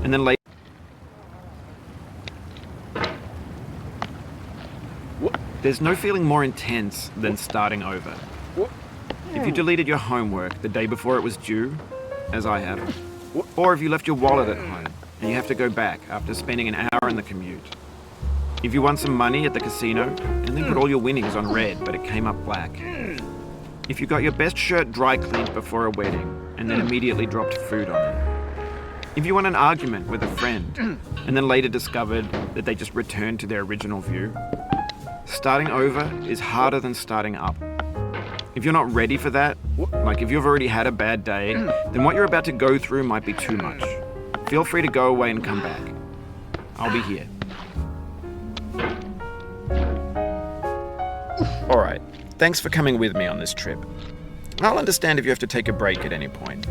and then later. There's no feeling more intense than starting over. If you deleted your homework the day before it was due, as I have, or if you left your wallet at home and you have to go back after spending an hour in the commute. If you won some money at the casino and then put all your winnings on red but it came up black. If you got your best shirt dry cleaned before a wedding and then immediately dropped food on it. If you won an argument with a friend and then later discovered that they just returned to their original view. Starting over is harder than starting up. If you're not ready for that, like if you've already had a bad day, then what you're about to go through might be too much. Feel free to go away and come back. I'll be here. Alright, thanks for coming with me on this trip. I'll understand if you have to take a break at any point.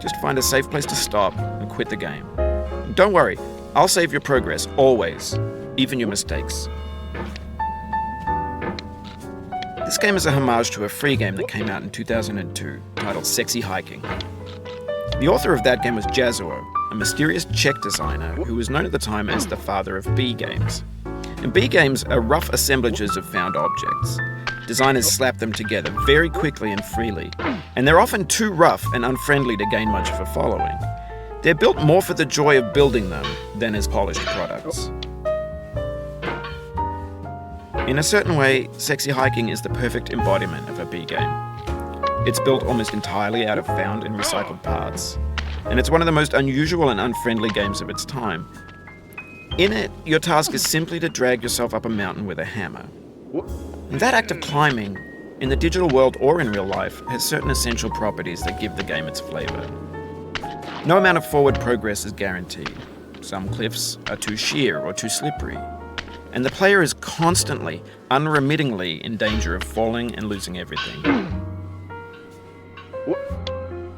Just find a safe place to stop and quit the game. And don't worry, I'll save your progress, always, even your mistakes. This game is a homage to a free game that came out in 2002, titled Sexy Hiking. The author of that game was Jazuo, a mysterious Czech designer who was known at the time as the father of B games. And B games are rough assemblages of found objects. Designers slap them together very quickly and freely, and they're often too rough and unfriendly to gain much of a following. They're built more for the joy of building them than as polished products. In a certain way, Sexy Hiking is the perfect embodiment of a B game. It's built almost entirely out of found and recycled parts, and it's one of the most unusual and unfriendly games of its time. In it, your task is simply to drag yourself up a mountain with a hammer. And that act of climbing, in the digital world or in real life, has certain essential properties that give the game its flavor. No amount of forward progress is guaranteed. Some cliffs are too sheer or too slippery. And the player is constantly, unremittingly in danger of falling and losing everything.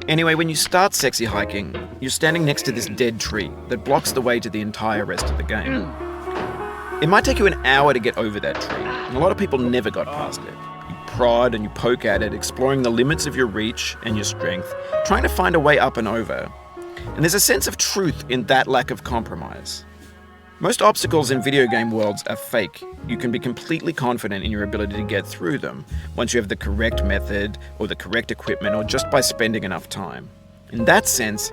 Anyway, when you start Sexy Hiking, you're standing next to this dead tree that blocks the way to the entire rest of the game. It might take you an hour to get over that tree, and a lot of people never got past it. You prod and you poke at it, exploring the limits of your reach and your strength, trying to find a way up and over. And there's a sense of truth in that lack of compromise. Most obstacles in video game worlds are fake. You can be completely confident in your ability to get through them once you have the correct method or the correct equipment or just by spending enough time. In that sense,